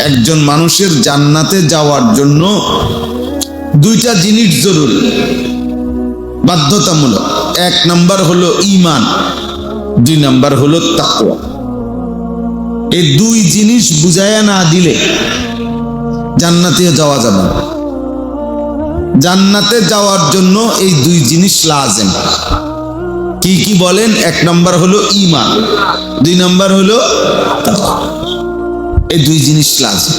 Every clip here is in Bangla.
একজন মানুষের জান্নাতে যাওয়ার জন্য দুইটা জিনিস জরুরি, বাধ্যতামূলক। এক নাম্বার হলো ঈমান, দুই নাম্বার হলো তাকওয়া। এই দুই জিনিস বুঝায়া না দিলে জান্নাতে যাওয়া যাবে না। জান্নাতে যাওয়ার জন্য এই দুই জিনিস লাজেম। কি কি বলেন? এক নাম্বার হলো ঈমান, দুই নাম্বার হলো তাকওয়া। এই দুই জিনিস লাজেম।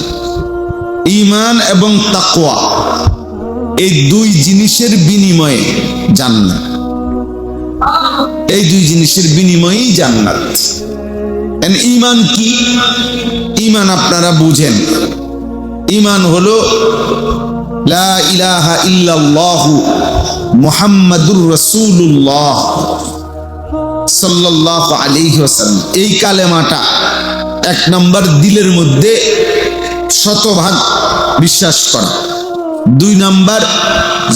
ঈমান এবং তাকওয়া, এই দুই জিনিসের বিনিময়ে জান্নাত। এই দুই জিনিসের বিনিময়েই জান্নাত। ঈমান কি? ঈমান আপনারা বুঝেন। ঈমান হলো লা ইলাহা ইল্লাল্লাহু মুহাম্মাদুর রাসূলুল্লাহ সাল্লাল্লাহু আলাইহি ওয়াসাল্লাম। এই কালেমাটা এক নাম্বার দিলের মধ্যে শতভাগ বিশ্বাস করা, দুই নাম্বার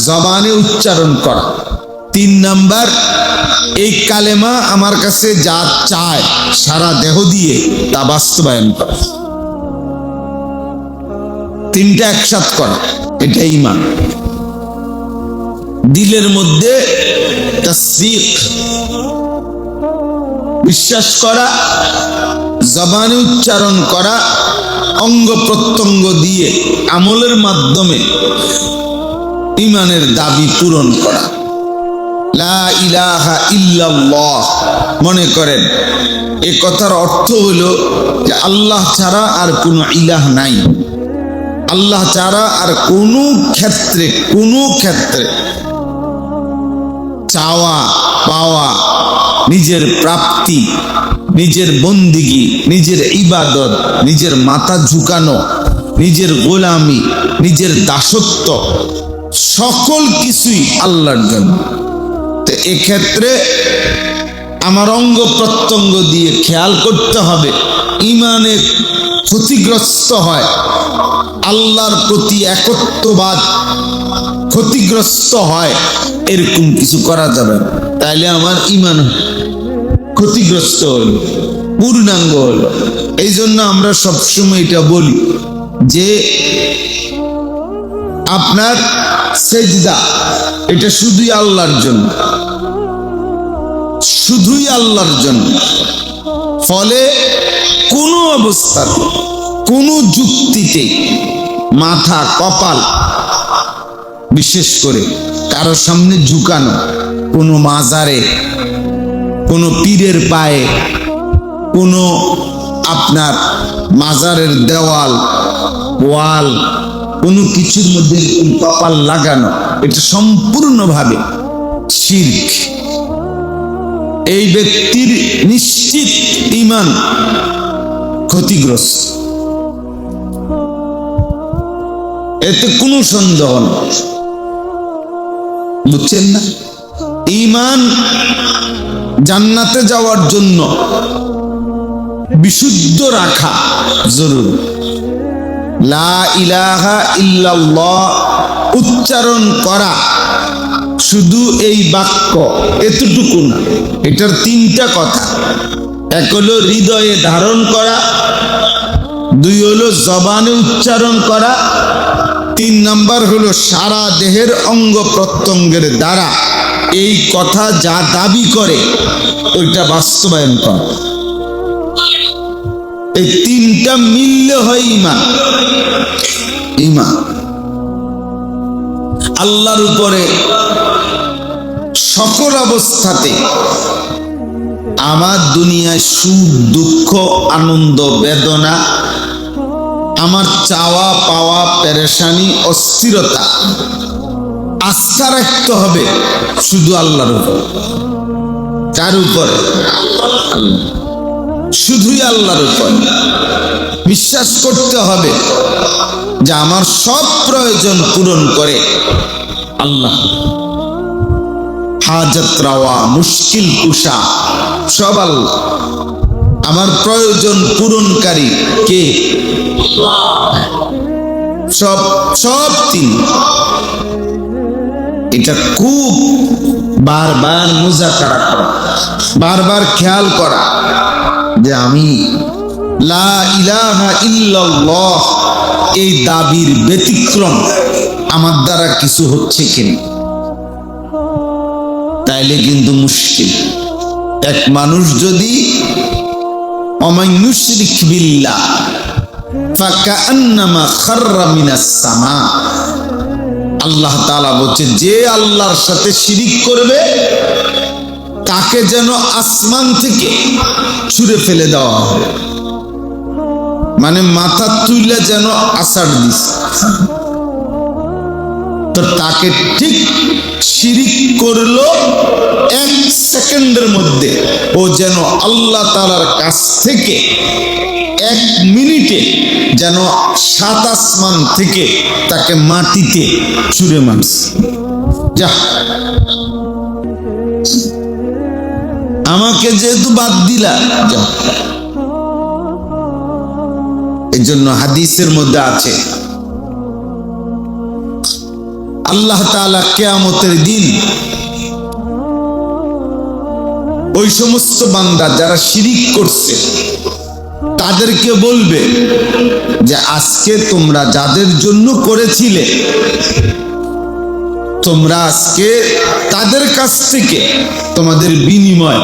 জবানে উচ্চারণ করা, তিন নাম্বার এই কালেমা আমার কাছে যা চায় সারা দেহ দিয়ে তা বাস্তবায়ন করা। তিনটা একসাথ করা, এটা ঈমান। দিলের মধ্যে তাসদীক বিশ্বাস করা, জবানে উচ্চারণ করা, অঙ্গ প্রত্যঙ্গ দিয়ে আমলের মাধ্যমে ঈমানের দাবি পূরণ করা। লা ইলাহা ইল্লাল্লাহ, মনে করেন এ কথার অর্থ হলো যে আল্লাহ ছাড়া আর কোনো ইলাহ নাই। আল্লাহ ছাড়া আর কোনো ক্ষেত্রে চাওয়া পাওয়া, নিজের প্রাপ্তি, নিজের বন্দিগি, নিজের ইবাদত, নিজের মাথা ঝুঁকানো, নিজের গোলামি, নিজের দাসত্ব, সকল কিছুই আল্লাহর জন্য। তো এক্ষেত্রে আমার অঙ্গ প্রত্যঙ্গ দিয়ে খেয়াল করতে হবে ঈমানে ক্ষতিগ্রস্ত হয়, আল্লাহর প্রতি একত্ববাদ ক্ষতিগ্রস্ত হয়, এরকম কিছু করা যাবে না। তাইলে আমার ঈমান ক্ষতিগ্রস্ত হলো, পূর্ণাঙ্গ হলো। এই জন্য আমরা সবসময় এটা বলি যে আপনার সেজদা এটা শুধুই আল্লাহর জন্য, শুধুই আল্লাহর জন্য। ফলে কোনো অবস্থাতে, কোনো যুক্তিতে মাথা কপাল বিশেষ করে কারো সামনে ঝুঁকানো, কোনো মাজারে, কোনো পীরের পায়ে, কোনো আপনার মাজারের দেওয়াল ওয়াল, কোনো কিছুর মধ্যে কপাল লাগানো, এটা সম্পূর্ণভাবে শিরক। এই ব্যক্তির নিশ্চিত ঈমান ক্ষতিগ্রস্ত, এতে কোনো সন্দেহ নেই। বুঝছেন না? ঈমান জান্নাতে যাওয়ার জন্য বিশুদ্ধ রাখা জরুরি। লা ইলাহা ইল্লাল্লাহ উচ্চারণ করা শুধু এই বাক্য এতটুকু না, এটার তিনটা কথা। এক হলো হৃদয়ে ধারণ করা, দুই হলো জবানে উচ্চারণ করা, তিন নাম্বার হলো সারা দেহের অঙ্গ প্রত্যঙ্গের দ্বারা এই কথা যা দাবি করে ওইটা বাস্তবায়ন করা। এই তিনটা মিললে হয় ঈমান। ঈমান আল্লাহর উপরে সকল অবস্থাতে, আমার দুনিয়ায় সুখ দুঃখ আনন্দ বেদনা, আমার চাওয়া পাওয়া পেরেশানি অস্থিরতা, আস্থা রাখতে হবে শুধু আল্লাহর উপর। কার উপরে? শুধুই আল্লাহর উপর। বিশ্বাস করতে হবে যে আমার সব প্রয়োজন পূরণ করে আল্লাহ। হাজত রাওয়া, মুশকিল কুশা সব আল্লাহ। আমার প্রয়োজন পূরণকারী কে? সব সব তিনি। এটা খুব বারবার মুজাকারা করা, বারবার খেয়াল করা যে আমি লা ইলাহা ইল্লাল্লাহ এই দাবির ব্যতিক্রম আমার দ্বারা কিছু হচ্ছে কিনা, তাইলে কিন্তু মুশকিল। এক মানুষ যদি ওমান ইউশরিক বিল্লাহ ফাকান্নামা খাররা মিনাস সামা, আল্লাহ তাআলা বলছে যে আল্লাহর সাথে শিরিক করবে তাকে যেন আসমান থেকে ছুঁড়ে ফেলে দেওয়া হবে, মানে মাথা তুলে যেন আছাড় দিস। তো তাকে ঠিক শিরিক করলো, এক সেকেন্ডের মধ্যে ও যেন আল্লাহ তাআলার কাছ থেকে এক মিনিটে যেন 7 আসমান থেকে তাকে মাটিতে ছুঁড়ে মারছে। যা, আমাকে যেহেতু বাদ দিলা, যা। এই জন্য হাদিসের মধ্যে আছে আল্লাহ তাআলা কিয়ামতের দিন ওই সমস্ত বান্দা যারা শিরিক করছে তাদেরকে বলবে যে আজকে তোমরা যাদের জন্য করেছিলে তোমরা আজকে তাদের কাছ থেকে তোমাদের বিনিময়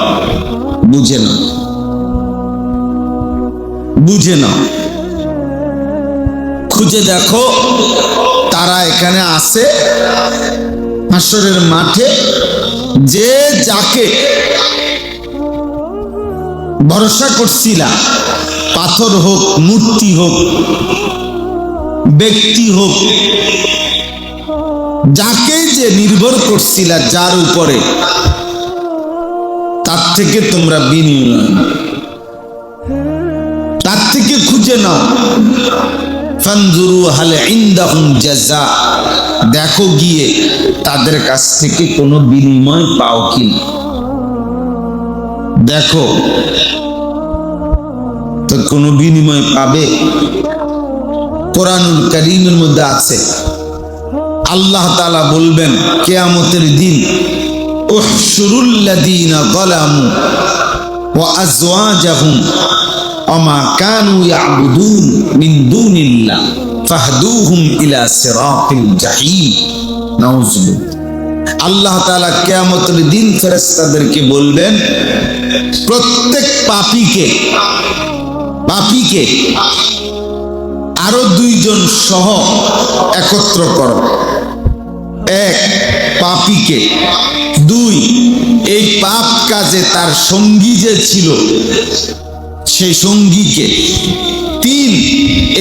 বুঝে নাও, বুঝে নাও। খুঁজে দেখো তারা এখানে আছে হাসরের মাঠে, যে যাকে ভরসা করছিলা, পাথর হোক, মূর্তি হোক, ব্যক্তি হোক, যাকে যে নির্ভর করছিলা যার উপরে, তার থেকে তোমরা বিনিময়, তার থেকে খুঁজে নাও। ফানজুরু হাল ইনদাহুম জাযা, দেখো গিয়ে তাদের কাছ থেকে কোনো বিনিময় পাও কি, দেখো তো কোনো বিনিময় পাবে। কোরআনুল কারীমের মধ্যে আছে আল্লাহ তাআলা বলবেন কিয়ামতের দিন উহশুরুল লাযীনা যালামু ওয়া আযওয়াজাহুম ওমা কানু ইয়াবুদুন মিন দুনিল্লাহ ফাহদুহুম ইলা সিরাতিল জাহিম। নাউযুবিল্লাহ। আল্লাহ তাআলা কিয়ামতের দিন ফেরেশতাদেরকে বলবেন প্রত্যেক পাপীকে আরো 2 জন সহ একত্র করো। 1 পাপীকে, 2 এই পাপ কাজে তার সঙ্গী যে ছিল সেই সঙ্গীকে, 3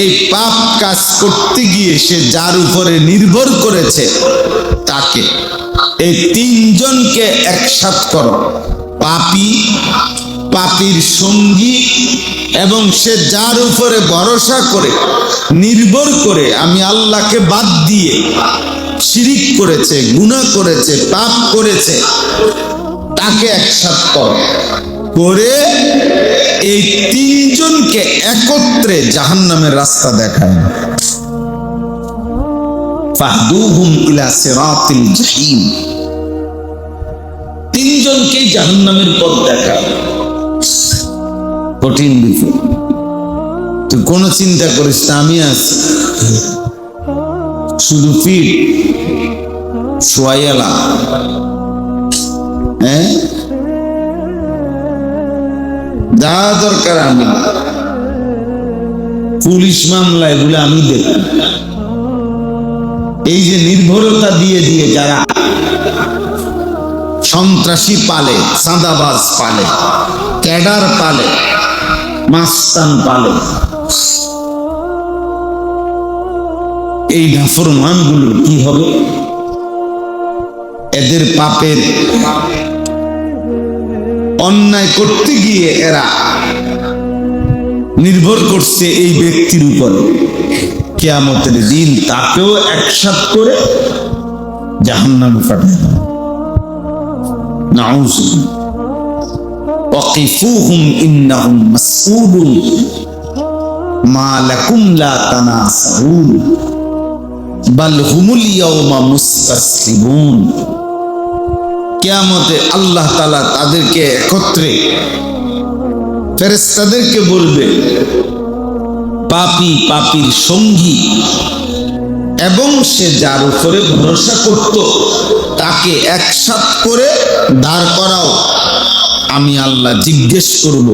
এই পাপ কাজ করতে গিয়ে সে যার উপরে নির্ভর করেছে তাকে। এই 3 জনকে একসাথ করো, পাপীর সঙ্গী এবং সে যার উপরে ভরসা করে নির্ভর করে আমি আল্লাহকে বাদ দিয়ে শিরিক করেছে, গুনাহ করেছে, পাপ করেছে, তাকে একসাথ করে এই 3 জনকে একত্রে জাহান্নামের রাস্তা দেখায়। ফাহদুহুম ইলা সিরাতিল জাহিম, 3 জনকে জাহান্নামের পথ দেখায়। কঠিন বিষয়, তুই কোনো চিন্তা করিস না, আমি আছি, শুধু ফিট সোয়াইলা। হ্যাঁ, যা দরকার আমি, পুলিশ মামলা এগুলো আমি দেখি। এই যে নির্ভরতা দিয়ে দিয়ে যারা সন্ত্রাসী পালে, চাঁদাবাজ পালে, ক্যাডার পালে, মাস্তান পালে, এই নাফরমানগুলো কি হবে? এদের পাপের অন্যায় করতে গিয়ে এরা নির্ভর করছে এই ব্যক্তির উপর। কিয়ামতের দিন তাকেও একসাথ করে জাহান্নামে পাঠাবে। নাউযুবিল্লাহ। ওয়াকিফুহুম ইন্নাহুম মাসউলুন মা লাকুম লা তানাসাউন বাল হুমুল ইয়াওমা মুস্তাসলিমুন। কিয়ামতে আল্লাহ তাআলা তাদেরকে একত্রে ফেরেশতাদেরকে বলবে পাপী পাপীর সঙ্গী এবং সে যার উপরে ভরসা করত তাকে একসাথ করে দাঁড় করাও, আমি আল্লাহ জিজ্ঞেস করব।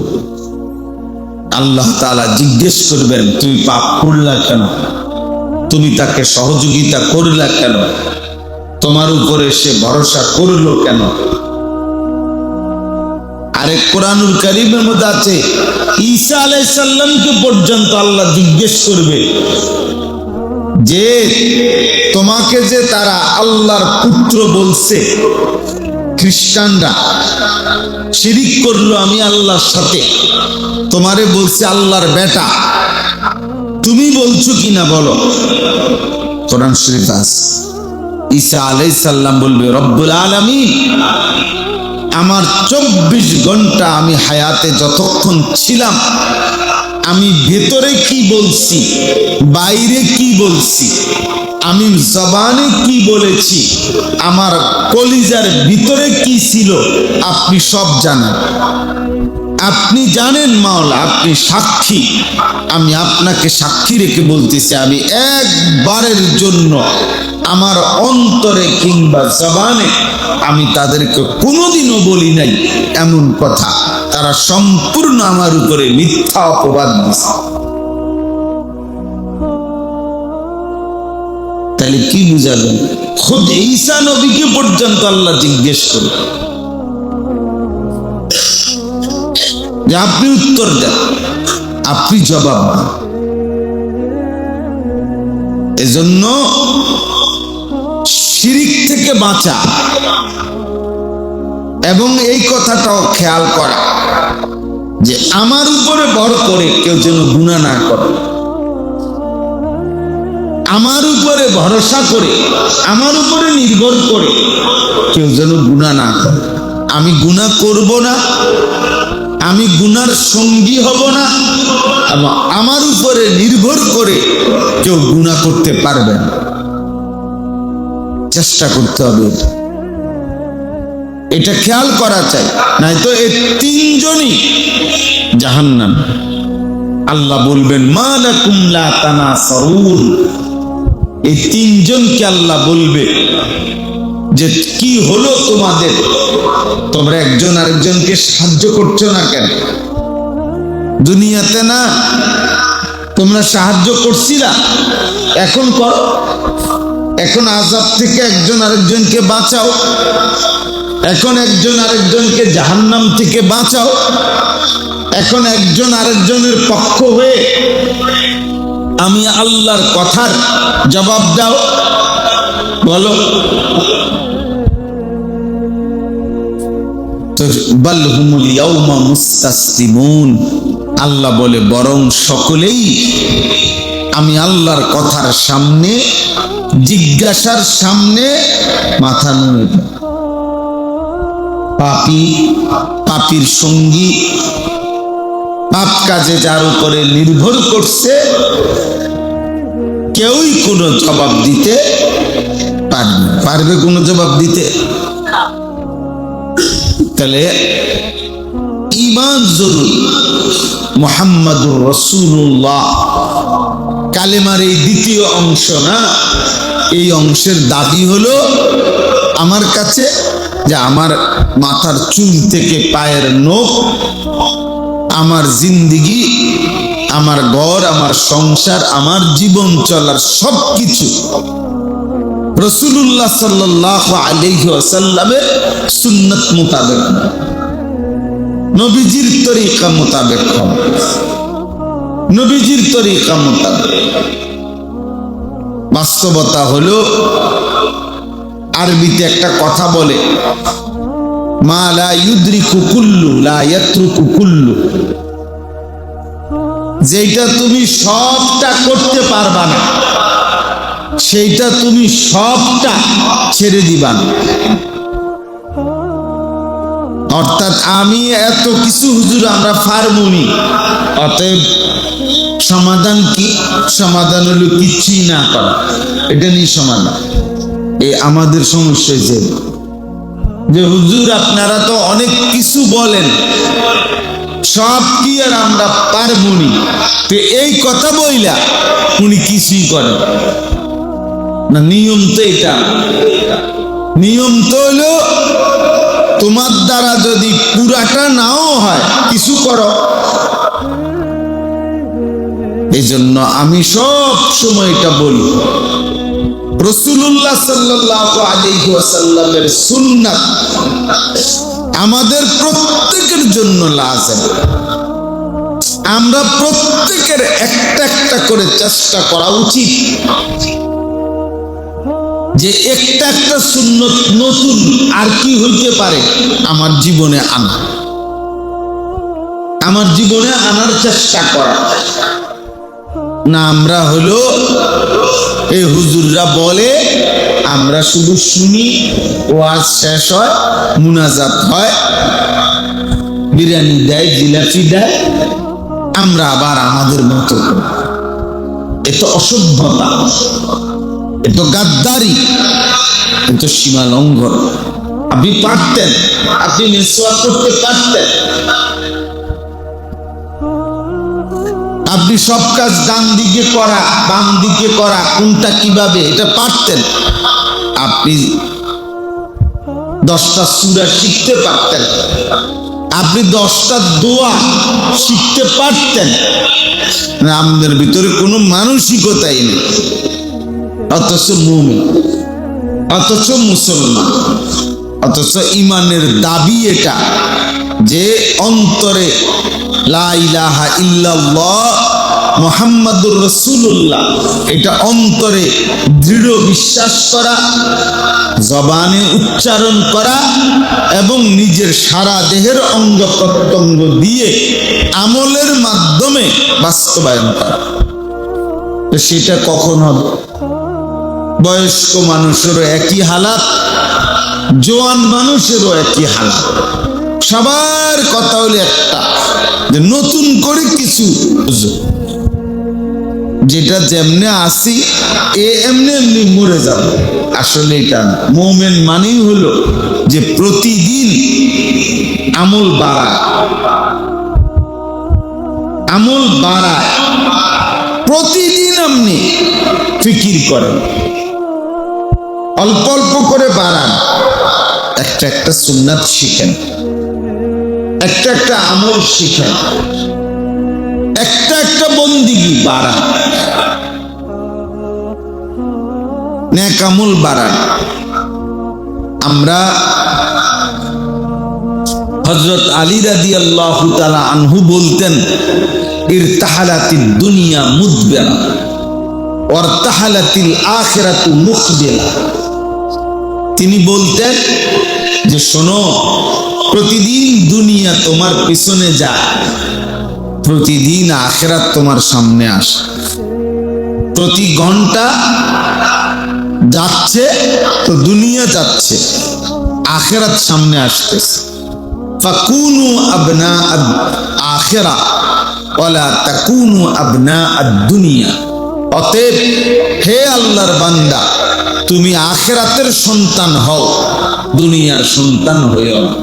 আল্লাহ তাআলা জিজ্ঞেস করবেন, তুমি পাপ করলা কেন? তুমি তাকে সহযোগিতা করলা কেন? তোমার উপরে সে ভরসা করলো কেন? আরে কোরআনুল কারীমের মধ্যে আছে, ঈসা আলাইহিস সালামকে পর্যন্ত আল্লাহ জিজ্ঞেস করবে যে তোমাকে যে তারা আল্লাহর পুত্র বলছে, খ্রিস্টানরা শিরিক করলো আমি আল্লাহর সাথে, তোমারে বলছে আল্লাহর বেটা, তুমি বলছো কিনা বলো। কোরআন শরীফ আছে। ঈসা আলাইহিস সালাম বলবে, রব্বুল আলামিন, আমার 24 ঘন্টা আমি হায়াতে যতক্ষণ ছিলাম আমি ভেতরে কি বলছি, বাইরে কি বলছি, আমি জবানে কি বলেছি, আমার কলিজার ভিতরে কি ছিল, আপনি সব জানেন। আপনি জানেন মাওলা, আপনি সাক্ষী। আমি আপনাকে সাক্ষী রেখে বলতেছি, আমি একবারের জন্য আমার অন্তরে কিংবা জবানে আমি তাদেরকে কোনোদিনও বলি নাই এমন কথা। তারা সম্পূর্ণ আমার উপরে মিথ্যা অপবাদ দিয়েছে। তাহলে কি বুঝালেন? খুদ ঈসা নবীকে পর্যন্ত আল্লাহ জিজ্ঞেস করে যে আপনি উত্তর দেন, আপনি জবাব দেন। এজন্য শিরিক থেকে বাঁচা এবং এই কথাটাও খেয়াল করা যে আমার উপরে ভর করে কেউ যেন গুনাহ না করে, আমার উপরে ভরসা করে, আমার উপরে নির্ভর করে কেউ যেন গুনাহ না করে। আমি গুনাহ করব না, আমি গুনার সঙ্গী হব না, আমার উপরে নির্ভর করে কেউ গুনাহ করতে পারবে না। চেষ্টা করতে হবে, এটা খেয়াল করা চাই, নয়তো এই তিনজনই জাহান্নাম। আল্লাহ বলবেন মা লাকুম লা তানাসারুন, এই তিনজনকে আল্লাহ বলবে যে কি হলো তোমাদের, তোমরা একজন আরেকজনকে সাহায্য করছো না কেন? দুনিয়াতে না তোমরা সাহায্য করছিলা, এখন করো। এখন আযাব থেকে একজন আরেকজনকে বাঁচাও, এখন একজন আরেকজনকে জাহান্নাম থেকে বাঁচাও, এখন একজন আরেকজনের পক্ষ হয়ে আমি আল্লাহর কথার জবাব দাও, বলো। বাল হুমুল ইয়াউমা মুস্তাসলিমুন, আল্লাহ বলে বরং সকলেই আমি আল্লাহর কথার সামনে, জিজ্ঞাসার সামনে মাথা নুয়ে দেয়। পাপী, পাপীর সঙ্গী, পাপ কাজে যার উপরে নির্ভর করছে, কেউই কোনো জবাব দিতে পারবে কোনো জবাব দিতে? তাহলে ঈমান জরুরি। মুহাম্মাদুর রাসূলুল্লাহ কালেমার এই দ্বিতীয় অংশ না, এই অংশের দাবি হলো আমার কাছে যে আমার মাথার চুল থেকে পায়ের নখ, আমার জিন্দেগি, আমার ঘর, আমার সংসার, আমার জীবন চলার সবকিছু রাসূলুল্লাহ সাল্লাল্লাহু আলাইহি ওয়াসাল্লামের সুন্নাত মোতাবেক, নবীজির তরিকা মোতাবেক, নবীজির তরিকা মোতাবেক। বাস্তবতা হলো আরবিতে একটা কথা বলে, মা লা ইউদরিকু কুল্লু লা ইয়াতরুকু কুল্লু, যেটা তুমি সবটা করতে পারবা না সেইটা তুমি সবটা ছেড়ে দিবা না। অর্থাৎ আমি এত কিছু হুজুর আমরা পারবনি, অতএব সমাধান কি? সমাধান হলো কিচ্ছুই না করা, এটা নিয়ে সমাধান। এই আমাদের সমস্যা হয়েছে যে হুজুর আপনারা তো অনেক কিছু বলেন, সব কি আর আমরা পারবনি? তো এই কথা বইলা উনি কিছুই করেন না। নিয়ম তো এটা, নিয়ম তো হলো তোমার দ্বারা যদি পুরাটা নাও হয় কিছু করো। এই জন্য আমি সব সময় এটা বলি, রাসূলুল্লাহ সাল্লাল্লাহু আলাইহি ওয়াসাল্লামের সুন্নাত আমাদের প্রত্যেকের জন্য লাজিম। আমরা প্রত্যেকের একটা একটা করে চেষ্টা করা উচিত যে একটা একটা সুন্নত নতুন আর কি হইতে পারে আমার জীবনে আনা, আমার জীবনে আনার চেষ্টা করা। না আমরা হলো এই হুজুররা বলে, আমরা শুধু শুনি, ওয়াজ শেষ হয়, মুনাজাত হয়, বিরিয়ানি দেয়, জিলাপি দেয়, আমরা আবার আমাদের মতো। এত অসভ্যতা, এত গাদ্দারি, এত সীমা লঙ্ঘন। আপনি পারতেন, আপনি মিসওয়াক করতে পারতেন, আপনি সব কাজ ডান দিকে করা বাম দিকে করা কোনটা কিভাবে এটা পারতেন। আপনি 10টা সূরা শিখতে পারতেন, আপনি 10টা দোয়া শিখতে পারতেন। আমাদের ভিতরে কোনো মানসিকতাই নেই, অথচ মুমিন, অথচ মুসলমান, অথচ ইমানের দাবি এটা যে অন্তরে লা ইলাহা ইল্লাল্লাহ মুহাম্মাদুর রাসূলুল্লাহ এটা অন্তরে দৃঢ় বিশ্বাস করা, জবানে উচ্চারণ করা এবং নিজের সারা দেহের অঙ্গ প্রত্যঙ্গ দিয়ে আমলের মাধ্যমে বাস্তবায়ন করা। তো সেটা কখন হবে? বয়স্ক মানুষেরও একই হালাত, জোয়ান মানুষেরও একই হালাত। সবার কথা হলো একটা, যে নতুন করে কিছু যেটা যেমনে আসি এমনি এমনি মরে যাবে। আসলে এটা মুমিন মানেই হলো যে প্রতিদিন আমল বাড়ায়, আমল বাড়ায়, প্রতিদিন আপনি ফিকির করেন, অল্প অল্প করে বাড়ান, একটা একটা সুন্নাত শিখেন, একটা একটা আমল শিখেন, একটা একটা বন্দিগি বাড়ান, নেক আমল বাড়ান। আমরা হযরত আলী রাদিয়াল্লাহু তাআলা আনহু বলতেন, ইরতাহালাতিদ দুনিয়া মুদবিরা ওয়ারতাহালাতিল আখিরাতু মুকবিলা। তিনি বলতেন যে শোনো, প্রতিদিন দুনিয়া তোমার পিছনে যায়, প্রতিদিন আখিরাত তোমার সামনে আসে। প্রতি ঘন্টা যাচ্ছে তো দুনিয়া যাচ্ছে, আখিরাত সামনে আসতেছে। ফাকুনু আবনা আখিরা ওয়ালা তাকুনু আবনা আদ-দুনিয়া। অতএব হে আল্লাহর বান্দা, তুমি আখিরাতের সন্তান হও, দুনিয়ার সন্তান হইও না।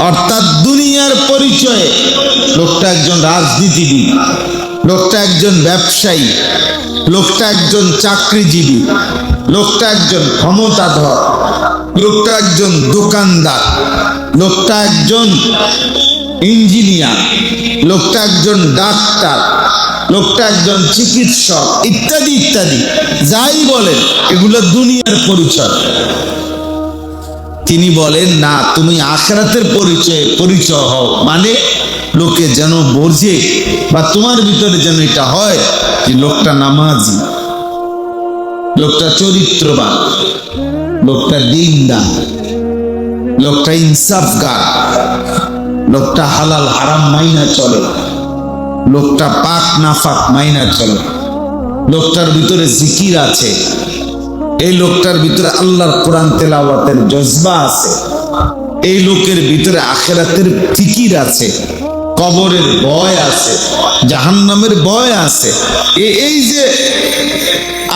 অর্থাৎ দুনিয়ার পরিচয়ে লোকটা একজন রাজনীতিবিদ, লোকটা একজন ব্যবসায়ী, লোকটা একজন চাকরিজীবী, লোকটা একজন ক্ষমতাধর, লোকটা একজন দোকানদার, লোকটা একজন ইঞ্জিনিয়ার, লোকটা একজন ডাক্তার, লোকটা একজন চিকিৎসক, ইত্যাদি ইত্যাদি, যাই বলেন এগুলো দুনিয়ার পরিচয়। তিনি বলেন না, তুমি আখিরাতের পরিচয় হও, মানে লোকে যেন বোঝে বা তোমার ভিতরে যেন এটা হয় যে লোকটা নামাজি, লোকটা চরিত্রবান, লোকটা দিনদার, লোকটা ইনসাফগার, লোকটা হালাল হারাম মাইনা চলে, লোকটা পাক নাফাক মাইনা চলে, লোকটার ভিতরে জিকির আছে, এই লোকটার ভিতরে আল্লাহর কোরআন তেলাওয়াতের জজবা আছে, এই লোকের ভিতরে আখিরাতের ফিকির আছে, কবরের ভয় আছে, জাহান্নামের ভয় আছে। এই যে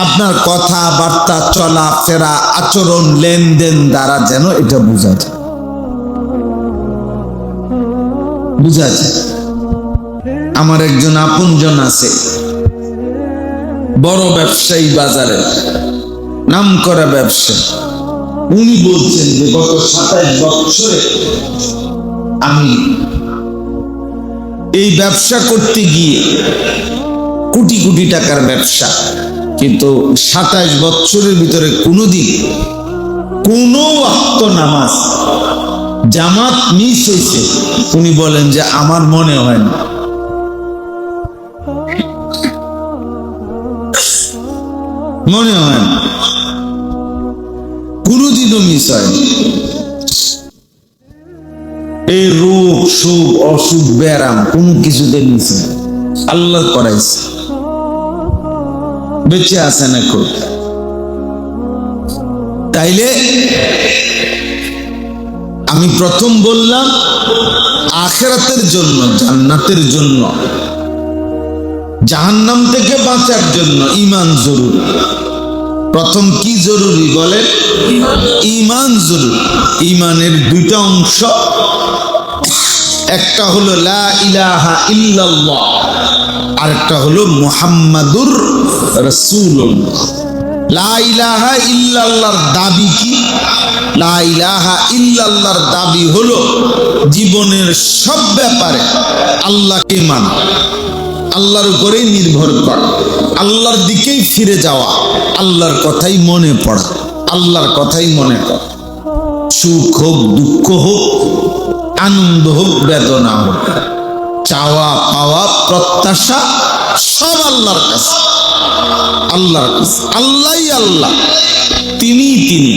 আপনার কথাবার্তা, চলাফেরা, আচরণ, লেনদেন দ্বারা যেন এটা বোঝা যায়। বুঝা যায়। আমার একজন আপনজন আছে, বড় ব্যবসায়ী, বাজারে নাম করা ব্যবসা। উনি বলছেন যে গত 27 বছরে আমি এই ব্যবসা করতে গিয়ে কোটি কোটি টাকার ব্যবসা, কিন্তু 27 বছরের ভিতরে কোনোদিন কোনো ওয়াক্ত নামাজ জামাত মিস হয়েছে উনি বলেন যে আমার মনে হয় না। মনে হয় না, কোনোদিনও মিস হয়। এই রোগ সুখ অসুখ ব্যারাম কোনো কিছুতে মিস হয়, আল্লাহ করাইছে, বেঁচে আছেন এখন। তাইলে আমি প্রথম বললাম আখিরাতের জন্য, জান্নাতের জন্য, জাহান্নাম থেকে বাঁচার জন্য ঈমান জরুরি। প্রথম কি জরুরি বলেন? ঈমান জরুরি। ঈমানের দুইটা অংশ, একটা হলো লা ইলাহা ইল্লাল্লাহ, আরেকটা হলো মুহাম্মাদুর রাসূলুল্লাহ। লা ইলাহা ইল্লাল্লাহর দাবি কি? লা ইলাহা ইল্লাল্লাহর দাবি হলো জীবনের সব ব্যাপারে আল্লাহকে মানা, আল্লাহর উপরেই নির্ভর করা, আল্লাহর দিকেই ফিরে যাওয়া, আল্লাহর কথাই মনে পড়া, আল্লাহর কথাই মনে করা। সুখ হোক, দুঃখ হোক, আনন্দ হোক, বেদনা হোক, চাওয়া পাওয়া প্রত্যাশা সব আল্লাহর কাছে, আল্লাহর কাছে। আল্লাহই আল্লাহ, তিনি তিনি,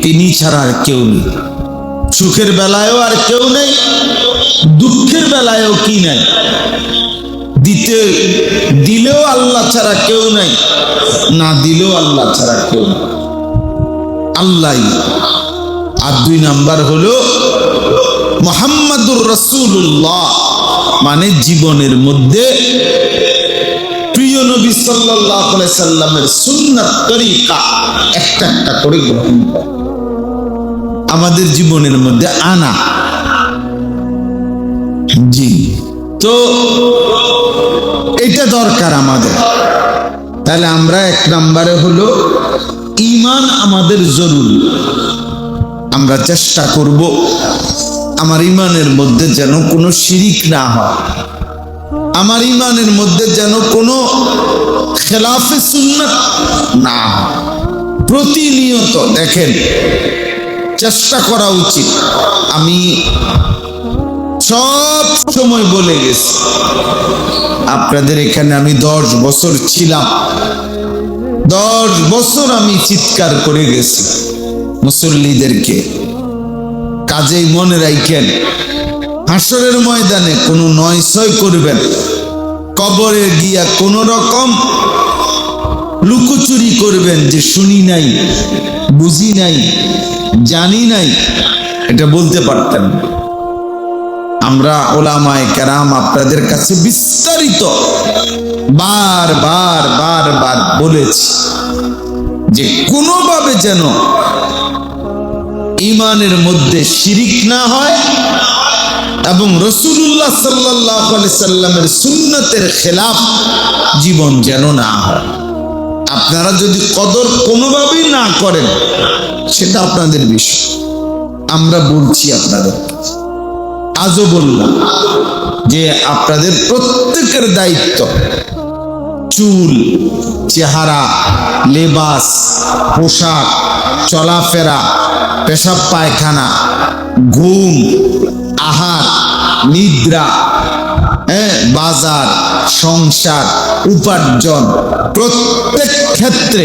তিনি ছাড়া আর কেউ নেই। সুখের বেলায়ও আর কেউ নেই, দুঃখের বেলায়ও কি নাই, দিতে দিলেও আল্লাহ ছাড়া কেউ নাই, না দিলেও আল্লাহ ছাড়া কেউ নেই, আল্লাহই। আর 2 নাম্বার হলো মুহাম্মাদুর রাসূলুল্লাহ, মানে জীবনের মধ্যে প্রিয় নবী সাল্লাল্লাহু আলাইহি সাল্লামের সুন্নাত তরিকা একটা একটা করে গ্রহণ করা, আমাদের জীবনের মধ্যে আনা। জি, তো এটা দরকার আমাদের। তাহলে আমরা 1 নম্বরে হলো ঈমান আমাদের জরুরি। আমরা চেষ্টা করব আমার ঈমানের মধ্যে যেন কোনো শিরিক না হয়, আমার ঈমানের মধ্যে যেন কোনো খেলাফে সুন্নাত না হয়। প্রতিনিয়ত দেখেন, চেষ্টা করা উচিত। আমি সব সময় বলে গেছি, আপনাদের এখানে আমি 10 বছর ছিলাম, 10 বছর আমি চিৎকার করে গেছি মুসল্লিদেরকে। কাজেই মনে রাখেন, হাসরের ময়দানে কোনো নয়ছয় করবেন, কবরে গিয়া কোন রকম লুকোচুরি করবেন যে শুনি নাই, বুঝি নাই, জানি নাই, এটা বলতে পারতেন। আমরা ওলামায়ে কেরাম আপনাদের কাছে বিস্তারিত বারবার বারবার বলেছি যে কোনোভাবে যেন ঈমানের মধ্যে শিরিক না হয় এবং রাসূলুল্লাহ সাল্লাল্লাহু আলাইহি সাল্লামের সুন্নতের খেলাফ জীবন যেন না হয়। আপনারা যদি কদর কোনোভাবেই না করেন সেটা আপনাদের বিষয়, আমরা বলছি আপনাদের, আজও বললাম যে আপনাদের প্রত্যেকের দায়িত্ব চুল, চেহারা, লেবাস, পোশাক, চলাফেরা, পেশাব পায়খানা, ঘুম, আহার, নিদ্রা, বাজার, সংসার, উপার্জন, প্রত্যেক ক্ষেত্রে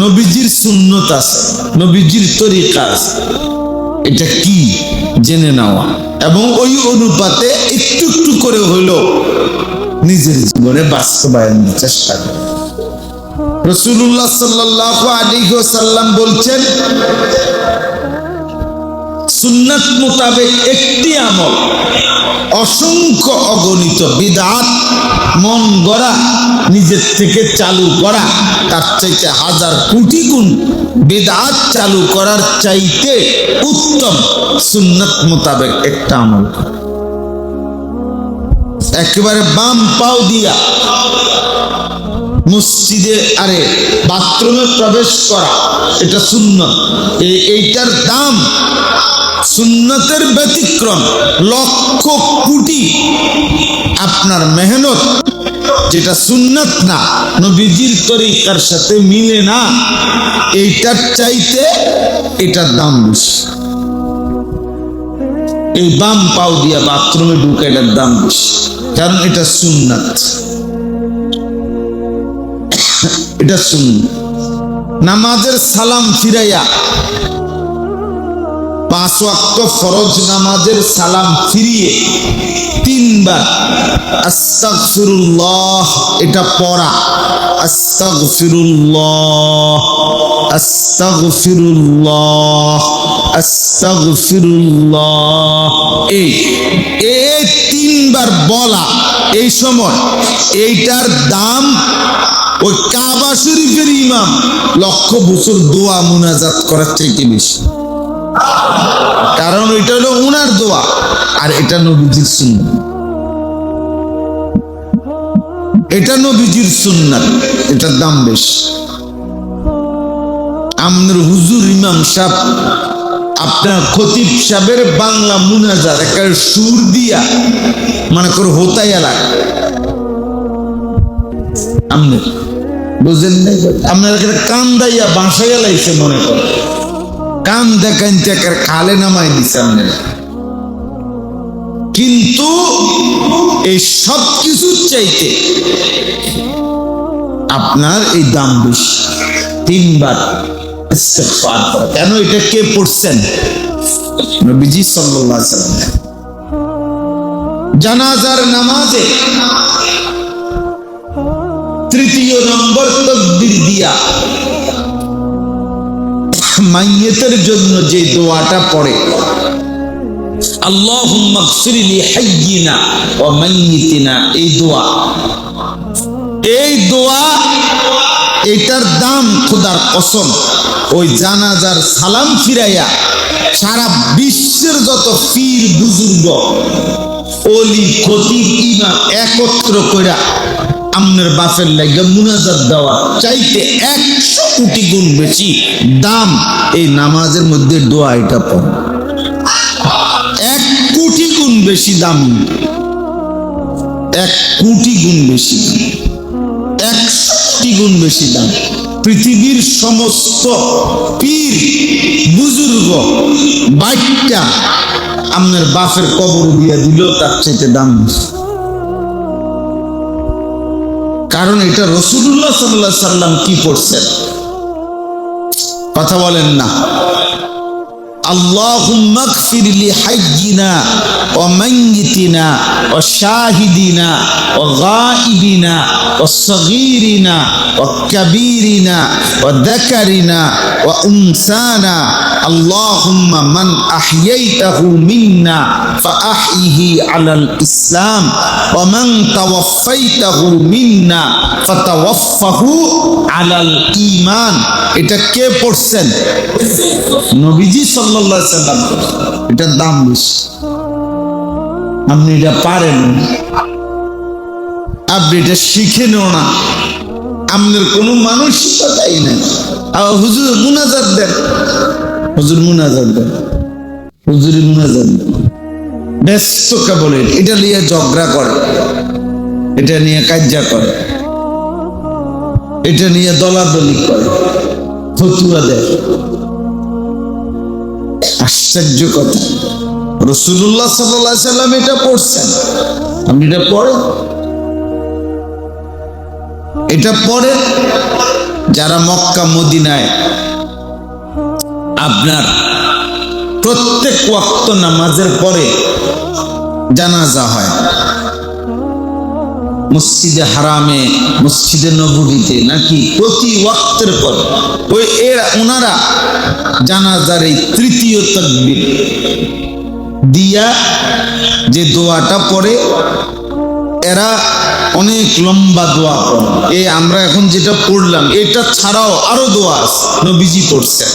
নবীজির সুন্নত আছে, নবীজির তরিকা আছে। এটা কি জেনে নেওয়া এবং ওই অনুপাতে একটু একটু করে হলো নিজের জীবনে বাস্তবায়নের চেষ্টা করা। রাসূলুল্লাহ সাল্লাল্লাহু আলাইহি ওয়াসাল্লাম বলছেন, সুন্নাত মোতাবেক একটি আমল অসংখ্য অগণিত বিদআত মন গড়া নিজের থেকে চালু করা তার চাইতে 1000 কোটি গুণ বিদআত চালু করার চাইতে উত্তম সুন্নাত মোতাবেক একটা আমল। একেবারে বাম পাও দিয়া মসজিদে বাথরুমে প্রবেশ করা, এটা সুন্নত। এইটার দাম সুন্নতের ব্যতিক্রম, লক্ষ কোটি আপনার মেহনত, যেটা সুন্নত না, নবীজির তরিকার সাথে মিলে না, এইটার চাইতে এটার দাম বেশি। এই বাম পাও দিয়া বাথরুমে ঢুকে এটার দাম বেশি, কারণ এটা সুন্নাত। এটা সুন্নাত। নামাজের সালাম ফিরাইয়া, 5 ওয়াক্ত ফরজ নামাজের সালাম ফিরিয়ে 3 বার আস্তাগফিরুল্লাহ এটা পড়া। আস্তাগফিরুল্লাহ, আস্তাগফিরুল্লাহ, আস্তাগফিরুল্লাহ, এই 3 বার বলা। এই সময় এইটার দাম ওই কাবা শরীফের ইমাম লক্ষ বছর দোয়া মুনাজাত করার থেকে বেশি। কারণ ওইটা হলো উনার দোয়া, আর এটা নবীজির সুন্নাত। এটা নবীজির সুন্নাত, এটার দাম বেশি। আমাদের হুজুর ইমাম সাহেব, আপনার খতিব সাহেবের বাংলা মুনাজাত একেবারে সুর দিয়া মনে করে হোতাইয়া লাগে। আপনি বুঝেন নাই? আপনার কান দাইয়া বাসাইয়া লাইছে মনে করে, কান দেখান খালে নামাই দিছে আপনারা। কিন্তু এই সব কিছুর চাইতে আপনার এই দাম বেশি। 3 বার ইস্তেগফার করা। কেন? এটা কে পড়ছেন? নবীজি সাল্লাল্লাহু আলাইহি ওয়াসাল্লাম। জানাজার নামাজে 3য় নম্বর তাকবীর দিয়া মাইয়িতের জন্য যে দোয়াটা পড়ে, আল্লাহুম্মা গফির লি হাইয়িনা ওয়া মাইয়িতিনা, এই দোয়া এটার দাম খোদার কসম ওই জানাজার সালাম ফিরাইয়া সারা বিশ্বের যত পীর বুজুর্গ ওলি খতিব ইমাম একত্র কইরা আমনের বাপের লাগা মুনাজাত দেওয়া চাইতে 100 কোটি গুণ বেশি দাম এই নামাজের মধ্যে দোয়া এটা পড়ে। 1 কোটি গুণ বেশি দাম, 1 কোটি গুণ বেশি, 100 কোটি গুণ বেশি দাম। পৃথিবীর সমস্ত পীর বুজুর্গ বাইটা আমনের বাপের কবর দিয়া দিল তার চাইতে দাম বেশি। কারণ এটা রাসূলুল্লাহ সাল্লাল্লাহু আলাইহি সাল্লাম কি পড়ছেন? কথা বলেন না। আল্লাহুম্মা গফির লি হাইয়িনা ওয়া মাইয়িতিনা ওয়া শাহিদিনা ওয়া গায়িবিনা ওয়া সগীরিনা ওয়া কাবীরিনা ওয়া যাকারিনা ওয়া উনসানা। আল্লাহুম্মা মান আহইয়াইতাহু মিন্না ফাআহইহি আলাল ইসলাম ওয়া মান তাওয়াফাইতাহু মিন্না ফাতাওয়াফাহু আলাল ঈমান। এটা কে পড়ছেন? নবীজি সাল্লাল্লাহু আলাইহি ওয়াসাল্লাম। এটার দাম বেশি। আপনি এটা পারেন, আপনি এটা শিখেনও না, আপনার কোনো মানসিকতাই নাই। হুজুর মুনাজাত দেন, হুজুর মুনাজাত দেন, হুজুরি মুনাজাত দেন, ব্যস্ত কেবল এটা নিয়ে ঝগড়া করে, এটা নিয়ে কাজ্জা করে, এটা নিয়ে দলাদলি করে, ফতুয়া দেয়। আশ্চর্য কথা, রাসূলুল্লাহ সাল্লাল্লাহু আলাইহি সাল্লাম এটা পড়ছেন, আপনি এটা পড়েন। এটা পড়ে যারা মক্কা মদিনায় আপনার প্রত্যেক ওয়াক্ত নামাজের পরে জানাজা হয়, মসজিদে হারামে, মসজিদে নববীতে নাকি প্রতি ওয়াক্তের পর ওই ওনারা জানাজার এই 3য় তাকবীর দিয়া যে দোয়াটা পড়ে, এরা অনেক লম্বা দোয়া পড়ে। আমরা এখন যেটা পড়লাম এটা ছাড়াও আরো দোয়া আছে নবীজি পড়ছে,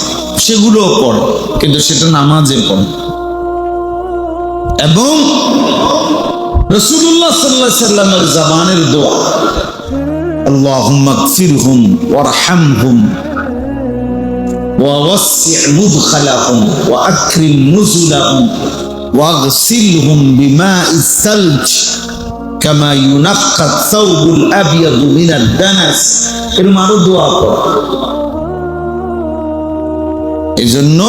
সেগুলোও পড়ে, কিন্তু সেটা নামাজে পড়ে। এবং রাসূলুল্লাহ সাল্লাল্লাহু আলাইহি সাল্লামের জবানের দোয়া, আল্লাহুম্মা গফিরহুম ওয়ারহামহুম ওয়া ওয়াসসি' মুদখালাহুম ওয়া আকরিম নুজুলাহুম ওয়াগসিলহুম বিমাইস সালজ কামা ইউনাক্কা আস-সাওবুল আবয়াদু মিনাদ দানাস। এর আরো দোয়া কর। এজন্য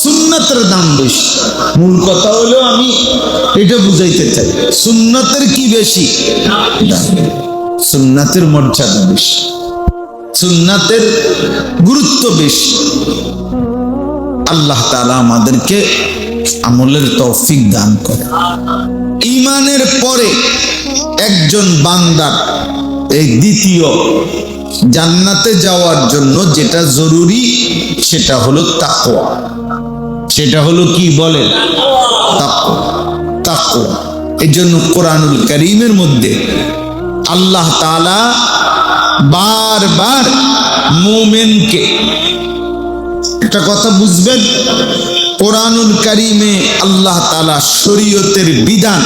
সুন্নাতের দাম বেশি। মূল কথা হলো আমি এটা বুঝাইতে চাই, সুন্নাতের কি বেশি? সুন্নাতের মর্যাদা বেশি, সুন্নাতের গুরুত্ব বেশি। আল্লাহ তাআলা আমাদেরকে আমলের তৌফিক দান করে। ঈমানের পরে একজন বান্দার এই দ্বিতীয় জান্নাতে যাওয়ার জন্য যেটা জরুরি সেটা হলো তাকওয়া। সেটা হলো কি বলেন? তাকওয়া। তাকওয়া। এই জন্য কোরআনুল কারীমের মধ্যে আল্লাহ তাআলা বারবার মুমিনকে, একটা কথা বুঝবেন, কোরআনুল কারীমে আল্লাহ তাআলা শরীয়তের বিধান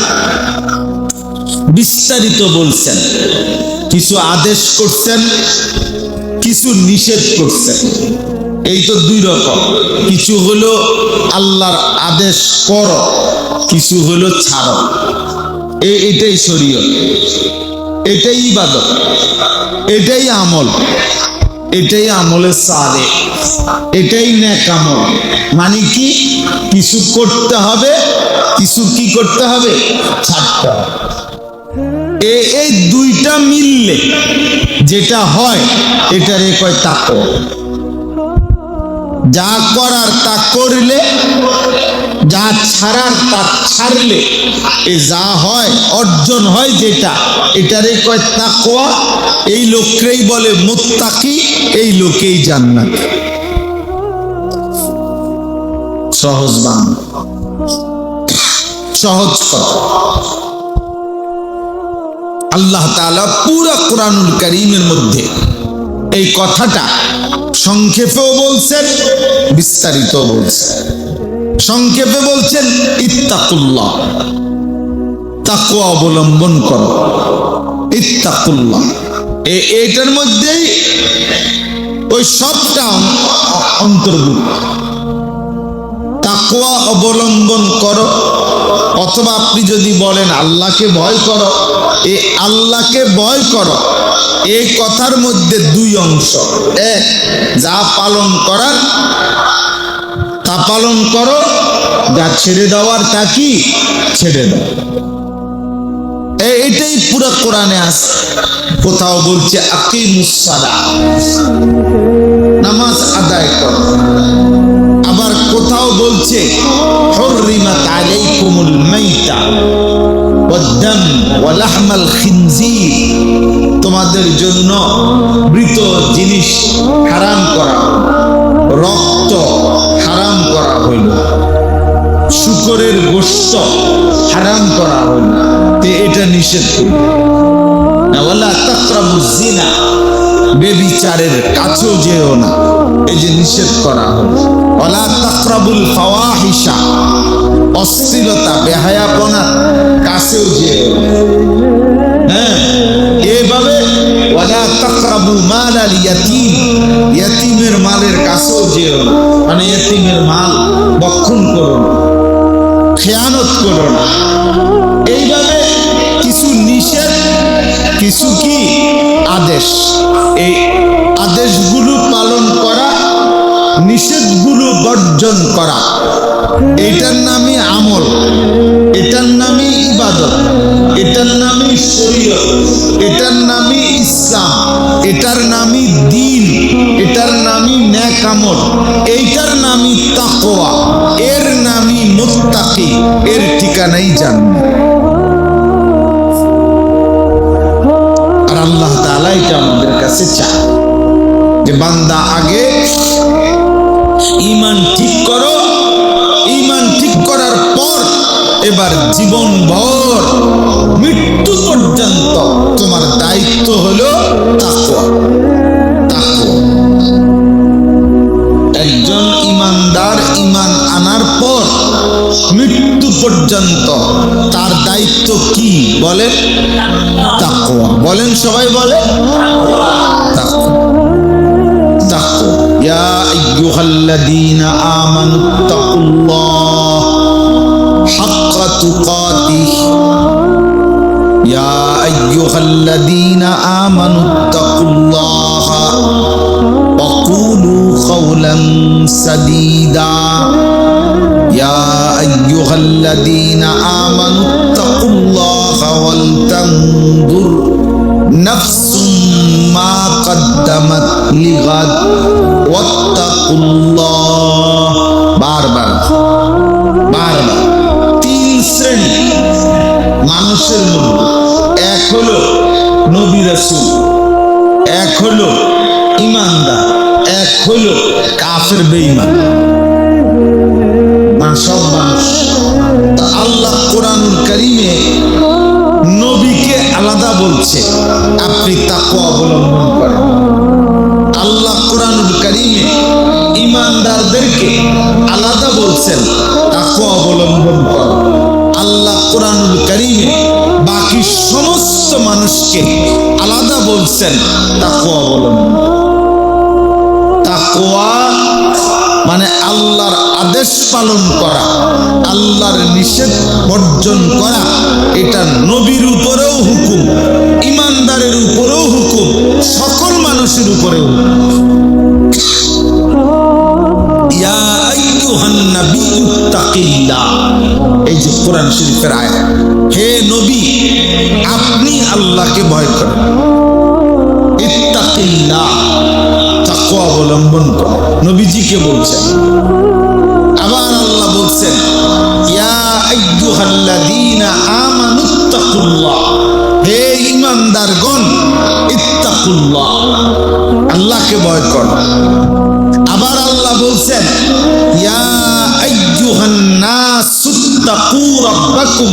বিস্তারিত বলছেন, কিছু আদেশ করছেন, কিছু নিষেধ করছেন। এই তো দুই রকম, কিছু হলো আল্লাহর আদেশ করো, কিছু হলো ছাড়ো। এটাই শরীয়ত, এটাই ইবাদত, এটাই আমল, এটাই আমলে সালেহ, এটাই নেক আমল। মানে কি? কিছু করতে হবে, কিছু কি করতে হবে? ছাড়তে হবে। এই দুইটা মিললে যেটা হয় এটারে কয় তাকওয়া। যা করার তা করলে, যা ছাড়ার তা ছাড়লে, এ যা হয় অর্জন হয় যেটা, এটারে কয় তাকওয়া। এই লোককেই বলে মুত্তাকি, এই লোকেই জান্নাত। সহজ বাংলা, সহজ কথা। আল্লাহ তাআলা পুরা কোরআনুল কারীমের মধ্যে এই কথাটা সংক্ষেপেও বলছেন, বিস্তারিত বলছেন। সংক্ষেপে বলছেন ইত্তাকুল্লাহ, তাকওয়া অবলম্বন করো, ইত্তাকুল্লাহ। এটার মধ্যেই ওই সবটা অন্তর্ভুক্ত। তাকওয়া অবলম্বন করো, অথবা আপনি যদি বলেন আল্লাহকে ভয় করো, এই আল্লাহকে ভয় করো এই কথার মধ্যে দুই অংশ। এক, যা পালন করার তা পালন করো, যা ছেড়ে দেওয়ার তা কি ছেড়ে দাও। এটাই পুরো কোরআনে আছে। কোথাও বলছে আকিমুস সালাহ, নামাজ আদায় করো। আবার কোথাও বলছে হুররিমাত আলাইকুমুল মাইতা ওয়াদ-দাম ওয়া লাহমাল খিনজির, তোমাদের জন্য মৃত জিনিস হারাম করা, রক্ত হারাম করা হইল, শূকরের গোশত হারাম করা হইল। এটা নিষেধ করল। ওয়ালা তাকরাবুজ জিনা, বেবিচারের কাছেও যেও না, এই যে নিষেধ করা হলো। ওয়ালা তাকরাবুল ফাওয়াহিশা, অশ্লীলতা বেহায়াপনার কাছেও যেও না। হ্যাঁ, এইভাবে ওয়ালা তাকরাবু মালাল ইয়াতীম, ইয়াতীমের মালের কাছেও যেও না, মানে ইয়াতীমের মাল ভক্ষণ করো না, খেয়ানত করো না। এইভাবে কিছু নিষেধ, কিছু কি আদেশ। এই আদেশগুলো পালন করা, নিষেধগুলো বর্জন করা, এটার নামই আমল, এটার নামই ইবাদত, এটার নামই শরীয়ত, এটার নামই ইসলাম, এটার নামই দ্বীন, এটার নামই নেক আমল, এইটার নামই তাকওয়া, এর নামই মুত্তাকি, এর ঠিকানাই জান্নাত। আর আল্লাহ তাআলা এটা আমাদের কাছে চায় যে বান্দা আগে ঈমান ঠিক করো, ঈমান ঠিক করার পর এবার জীবনভর মৃত্যু পর্যন্ত তোমার দায়িত্ব হলো তাকওয়া। তাকওয়া। একজন ঈমানদার ঈমান আনার পর মৃত্যু পর্যন্ত তার দায়িত্ব কি বলেন তাকওয়া। বলেন সবাই বলে তাকওয়া। তাকওয়া। ইয়া আইয়ুহাল্লাযীনা আমানুত্তাকুল্লাহ হাক্কা তুকাতিহি। ইয়া আইয়ুহাল্লাযীনা আমানুত্তাকুল্লাহ ওয়া কুলু কাওলান সাদীদা। ইয়া আইয়ুহাল্লাযীনা আমানুত্তাকুল্লাহ ওয়াল তানজুর নাফসুম মা কদ্দামাত লিগাদ ওয়াত্তাকুল্লাহ। বারবার বারবার। তিন শ্রেণী মানুষের মধ্যে, এক হলো নবী রাসূল, এক হলো ঈমানদার, এক হলো কাফের বেঈমান। সব মানুষ। আল্লাহ কোরআনুল কারীমে নবীকে আলাদা বলছে, আপনি তাকওয়া অবলম্বন করেন। আল্লাহ কোরআনুল কারীমে ঈমানদারদেরকে আলাদা বলছেন, তাকওয়া অবলম্বন করেন। আল্লাহ কোরআনুল কারীমে বাকি সমস্ত মানুষকে আলাদা বলছেন, তাকওয়া অবলম্বন। তাকওয়া মানে আল্লাহর আদেশ পালন করা, আল্লাহর নিষেধ বর্জন করা। এটা নবীর উপরেও হুকুম, ঈমানদারের উপরেও হুকুম, সকল মানুষের উপরেও হুকুম। ইয়া আইয়ুহান নাবিয়্যু তাকিল্লাহ, এই যে কোরআন শরীফের আয়াত। হে নবী, আপনি আল্লাহকে ভয় করেন। ইত্তাকিল্লাহ, তাকওয়া অবলম্বন করেন। নবীজিকে বলছেন। আবার আল্লাহ বলছেন ইয়া আইয়ুহাল্লাযীনা আমানুত্তাকুল্লাহ, হে ঈমানদারগণ ইত্তাকুল্লাহ, আল্লাহকে ভয় করো। আবার আল্লাহ বলছেন ইয়া আইয়ুহান নাসুত্তাকু রাব্বাকুম,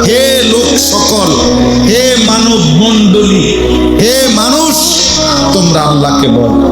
হে লোক সকল, হে মানব মণ্ডলী, হে মানুষ, তোমরা আল্লাহকে ভয় করো।